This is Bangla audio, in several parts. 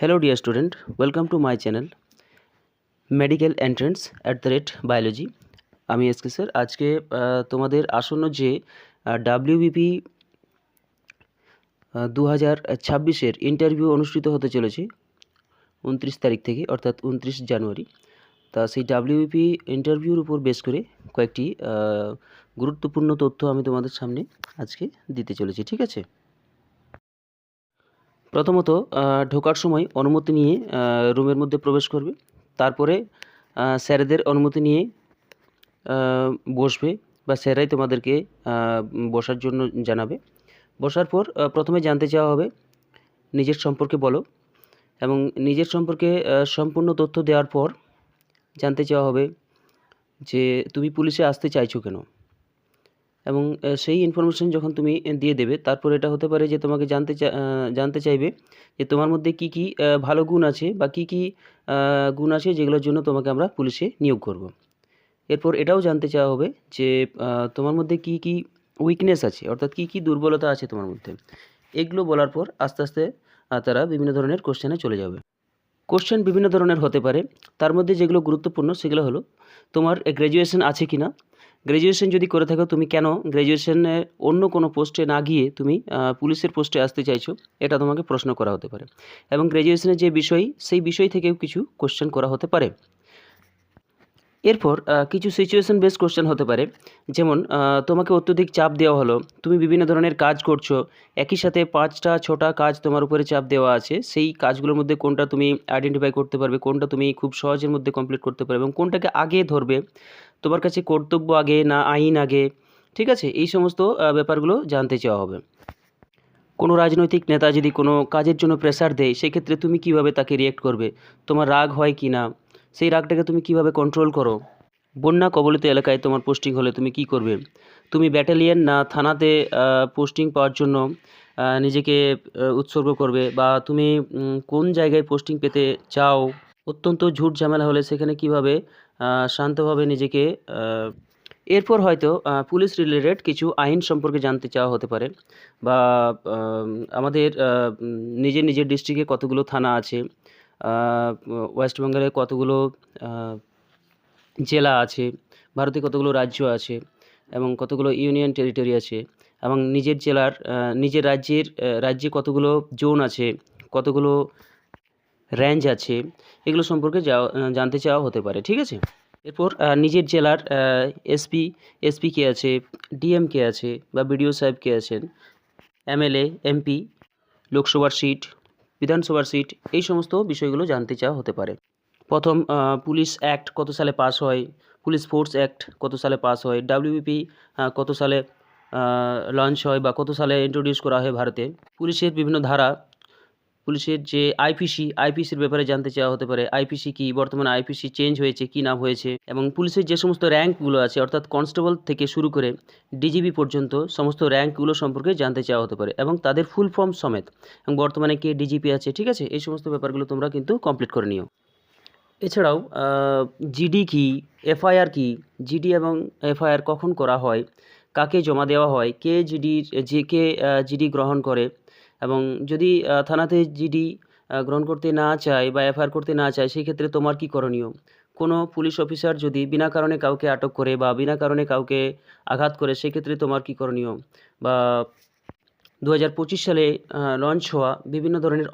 Hello dear student, welcome to my channel Medical Entrance @biology। আমি এসকে স্যার। আজকে তোমাদের আসন্ন যে WBP 2026-এর ইন্টারভিউ অনুষ্ঠিত হতে চলেছে 29 তারিখ থেকে, অর্থাৎ 29 জানুয়ারি। তা সেই WBP ইন্টারভিউর উপর বেস করে কয়েকটি গুরুত্বপূর্ণ তথ্য আমি তোমাদের সামনে আজকে দিতে চলেছি, ঠিক আছে? প্রথমত, ঢোকার সময় অনুমতি নিয়ে রুমের মধ্যে প্রবেশ করবে। তারপরে স্যারেদের অনুমতি নিয়ে বসবে, বা স্যারাই তোমাদেরকে বসার জন্য জানাবে। বসার পর প্রথমে জানতে চাওয়া হবে নিজের সম্পর্কে বলো, এবং নিজের সম্পর্কে সম্পূর্ণ তথ্য দেওয়ার পর জানতে চাওয়া হবে যে তুমি পুলিশে আসতে চাইছো কেন, এবং সেই ইনফরমেশন যখন তুমি দিয়ে দেবে, তারপর এটা হতে পারে যে তোমাকে জানতে চাইবে যে তোমার মধ্যে কি কি ভালো গুণ আছে, বা কি কি গুণ আছে যেগুলোর জন্য তোমাকে আমরা পুলিশে নিয়োগ করব। এরপর এটাও জানতে চাওয়া হবে যে তোমার মধ্যে কি কি উইকনেস আছে, অর্থাৎ কি কি দুর্বলতা আছে তোমার মধ্যে। এগুলো বলার পর আস্তে আস্তে তারা বিভিন্ন ধরনের কোশ্চেনে চলে যাবে। কোশ্চেন বিভিন্ন ধরনের হতে পারে, তার মধ্যে যেগুলো গুরুত্বপূর্ণ সেগুলো হলো তোমার গ্র্যাজুয়েশন আছে কি না। গ্র্যাজুয়েশন যদি করে থাকো, তুমি কেন গ্র্যাজুয়েশনে অন্য কোনো পোস্টে না গিয়ে তুমি পুলিশের পোস্টে আসতে চাইছো, এটা তোমাকে প্রশ্ন করা হতে পারে। এবং গ্র্যাজুয়েশনের যে বিষয়, সেই বিষয় থেকেও কিছু কোশ্চেন করা হতে পারে। এরপর কিছু সিচুয়েশন বেস কোশ্চেন হতে পারে, যেমন তোমাকে অত্যধিক চাপ দেওয়া হলো, তুমি বিভিন্ন ধরনের কাজ করছো, একই সাথে 5টা 6টা কাজ তোমার উপরে চাপ দেওয়া আছে। সেই কাজগুলোর মধ্যে কোনটা তুমি আইডেন্টিফাই করতে পারবে, কোনটা তুমি খুব সহজের মধ্যে কমপ্লিট করতে পারবে, এবং কোনটাকে আগে ধরবে, তোমার কাছে কর্তব্য আগে না আইন আগে, ঠিক আছে? এই সমস্ত ব্যাপারগুলো জানতে চাওয়া হবে। কোনো রাজনৈতিক নেতা যদি কোনো কাজের জন্য প্রেসার দেয়, সেক্ষেত্রে তুমি কিভাবে তাকে রিয়েক্ট করবে, তোমার রাগ হয় কি না, সেই রাগটাকে তুমি কিভাবে কন্ট্রোল করো। বন্যা কবলিত এলাকায় তোমার পোস্টিং হলে তুমি কি করবে, তুমি ব্যাটালিয়ন না থানাতে পোস্টিং পাওয়ার জন্য নিজেকে উৎসর্গ করবে, বা তুমি কোন জায়গায় পোস্টিং পেতে চাও। অত্যন্ত ঝুট ঝামেলা হলে সেখানে কিভাবে শান্তভাবে নিজেকে এরপর হয়তো পুলিশ রিলেটেড কিছু আইন সম্পর্কে জানতে চাওয়া হতে পারে, বা আমাদের নিজের নিজের ডিস্ট্রিক্টে কতগুলো থানা আছে, ওয়েস্ট বেঙ্গলে কতগুলো জেলা আছে, ভারতে কতগুলো রাজ্য আছে, এবং কতগুলো ইউনিয়ন টেরিটরি আছে, এবং নিজের জেলার নিজের রাজ্যে কতগুলো জোন আছে, কতগুলো রেঞ্জ আছে, এগুলো সম্পর্কে জানতে চাওয়া হতে পারে, ঠিক আছে? এরপর নিজের জেলার এসপি কে আছে, ডিএম কে আছে, বা বিডিও সাহেব কে আছেন, এমএলএ, এমপি, লোকসভার সিট, বিধানসভার সিট, এই সমস্ত বিষয়গুলো জানতে চাওয়া হতে পারে। প্রথম পুলিশ অ্যাক্ট কত সালে পাস হয়, পুলিশ ফোর্স অ্যাক্ট কত সালে পাস হয়, WBP কত সালে লঞ্চ হয়, বা কত সালে ইন্ট্রোডিউস করা হয় ভারতে, পুলিশের বিভিন্ন ধারা, পুলিশের যে আইপিসির ব্যাপারে জানতে চাওয়া হতে পারে। আইপিসি কি, বর্তমানে আইপিসি চেঞ্জ হয়েছে কি না হয়েছে, এবং পুলিশের যে সমস্ত র্যাঙ্কগুলো আছে, অর্থাৎ কনস্টেবল থেকে শুরু করে ডিজিপি পর্যন্ত সমস্ত র্যাঙ্কগুলো সম্পর্কে জানতে চাওয়া হতে পারে, এবং তাদের ফুল ফর্ম সমেত, এবং বর্তমানে কে ডিজিপি আছে, ঠিক আছে? এই সমস্ত ব্যাপারগুলো তোমরা কিন্তু কমপ্লিট করে নিও। এছাড়াও জিডি কি, এফআইআর কি, জিডি এবং এফআইআর কখন করা হয়, কাকে জমা দেওয়া হয়, কে জিডি গ্রহণ করে, এবং যদি থানাতে জিডি গ্রহণ করতে না চায় বা এফআইআর করতে না চায়, সেই ক্ষেত্রে তোমার কি করণীয়। কোনো পুলিশ অফিসার যদি বিনা কারণে কাউকে আটক করে বা বিনা কারণে কাউকে আঘাত করে, সেক্ষেত্রে তোমার কি করণীয়। বা 2025 সালে লঞ্চ হওয়া বিভিন্ন ধরনের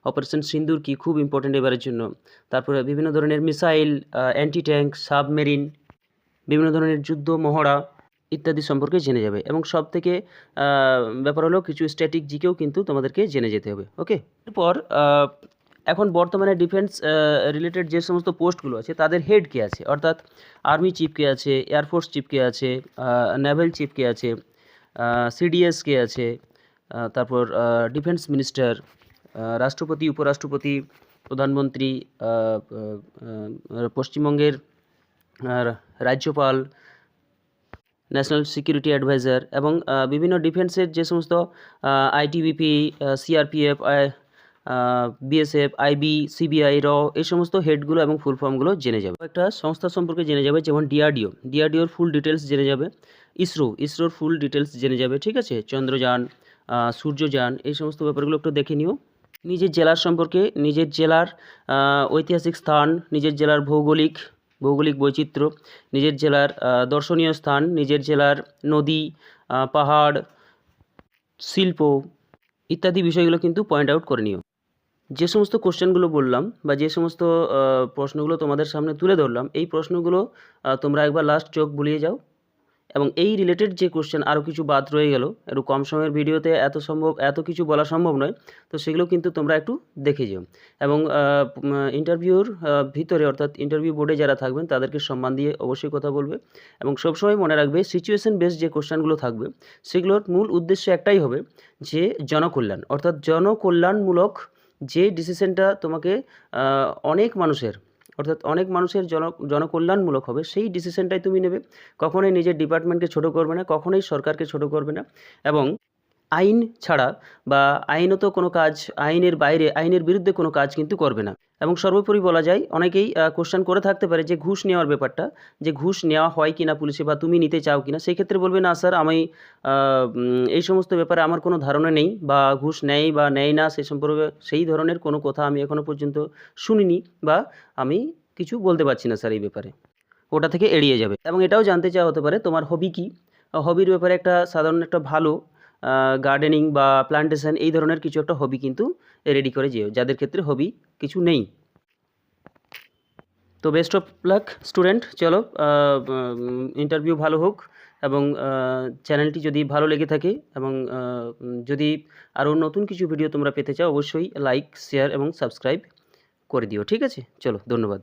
অপারেশন সিন্দুর কি, খুব ইম্পর্টেন্ট এবারের জন্য। তারপরে বিভিন্ন ধরনের মিসাইল, অ্যান্টি ট্যাঙ্ক, সাবমেরিন, বিভিন্ন ধরনের যুদ্ধ মহড়া ইত্যাদি সম্পর্কে জেনে যাবে। এবং সবথেকে ব্যাপার হলো কিছু স্ট্যাটিক জিকেও কিন্তু তোমাদেরকে জেনে যেতে হবে, ওকে? এরপর এখন বর্তমানে ডিফেন্স রিলেটেড যে সমস্ত পোস্টগুলো আছে, তাদের হেড কে আছে, অর্থাৎ আর্মি চিফ কে আছে, এয়ারফোর্স চিফ কে আছে, নেভাল চিফ কে আছে, সিডিএস কে আছে, তারপর ডিফেন্স মিনিস্টার, রাষ্ট্রপতি, উপরাষ্ট্রপতি, প্রধানমন্ত্রী, পশ্চিমবঙ্গের রাজ্যপাল, ন্যাশনাল সিকিউরিটি অ্যাডভাইজার, এবং বিভিন্ন ডিফেন্সের যে সমস্ত ITBP, CRPF, BSF, IB, CBI, এই সমস্ত হেডগুলো এবং ফুল ফর্মগুলো জেনে যাবে। একটা সংস্থা সম্পর্কে জেনে যাবে, যেমন ডিআরডিওর ফুল ডিটেলস জেনে যাবে, ইসরোর ফুল ডিটেলস জেনে যাবে, ঠিক আছে? চন্দ্রযান, সূর্যযান, এই সমস্ত ব্যাপারগুলো একটু দেখে নিও। নিজের জেলার সম্পর্কে, নিজের জেলার ঐতিহাসিক স্থান, নিজের জেলার ভৌগোলিক বৈচিত্র্য, নিজের জেলার দর্শনীয় স্থান, নিজের জেলার নদী, পাহাড়, শিল্প ইত্যাদি বিষয়গুলো কিন্তু পয়েন্ট আউট করে নিও। যে সমস্ত কোশ্চেনগুলো বললাম বা যে সমস্ত প্রশ্নগুলো তোমাদের সামনে তুলে ধরলাম, এই প্রশ্নগুলো তোমরা একবার লাস্ট চোখ বুলিয়ে যাও, এবং এই রিলেটেড যে কোশ্চেন আরও কিছু বাদ রয়ে গেল, একটু কম সময়ের ভিডিওতে এত কিছু বলা সম্ভব নয়, তো সেগুলো কিন্তু তোমরা একটু দেখে যেও। এবং ইন্টারভিউর ভিতরে, অর্থাৎ ইন্টারভিউ বোর্ডে যারা থাকবেন তাদেরকে সম্মান দিয়ে অবশ্যই কথা বলবে, এবং সবসময় মনে রাখবে সিচুয়েশন বেসড যে কোশ্চেনগুলো থাকবে সেগুলোর মূল উদ্দেশ্য একটাই হবে যে জনকল্যাণ, অর্থাৎ জনকল্যাণমূলক যে ডিসিশনটা তোমাকে অনেক মানুষের জনকল্যাণমূলক হবে, সেই ডিসিশনটাই তুমি নেবে। কখনোই নিজের ডিপার্টমেন্টকে ছোট করবে না, কখনোই সরকারকে ছোট করবে না, এবং আইন ছাড়া বা আইনত কোনো কাজ, আইনের বাইরে, আইনের বিরুদ্ধে কোনো কাজ কিন্তু করবে না। এবং সর্বোপরি বলা যায়, অনেকেই কোশ্চেন করে থাকতে পারে যে ঘুষ নেওয়ার ব্যাপারটা, যে ঘুষ নেওয়া হয় কিনা পুলিশে, বা তুমি নিতে চাও কিনা। সেই ক্ষেত্রে বলবে, না স্যার, আমি এই সমস্ত ব্যাপারে আমার কোনো ধারণা নেই, বা ঘুষ নেয় বা নেয় না সে সম্পর্কে সেই ধরনের কোনো কথা আমি এখনও পর্যন্ত শুনিনি, বা আমি কিছু বলতে পারছি না স্যার এই ব্যাপারে। ওটা থেকে এড়িয়ে যাবে। এবং এটাও জানতে চাওয়া হতে পারে তোমার হবি কী। হবির ব্যাপারে সাধারণ একটা ভালো গার্ডেনিং বা প্লান্টেশন এই ধরনের কিছু একটা হবি কিন্তু রেডি করে যেও, যাদের ক্ষেত্রে হবি কিছু নেই। তো বেস্ট অফ লাক স্টুডেন্ট। চলো, ইন্টারভিউ ভালো হোক, এবং চ্যানেলটি যদি ভালো লেগে থাকে, এবং যদি আরও নতুন কিছু ভিডিও তোমরা পেতে চাও, অবশ্যই লাইক, শেয়ার এবং সাবস্ক্রাইব করে দিও। ঠিক আছে, চলো, ধন্যবাদ।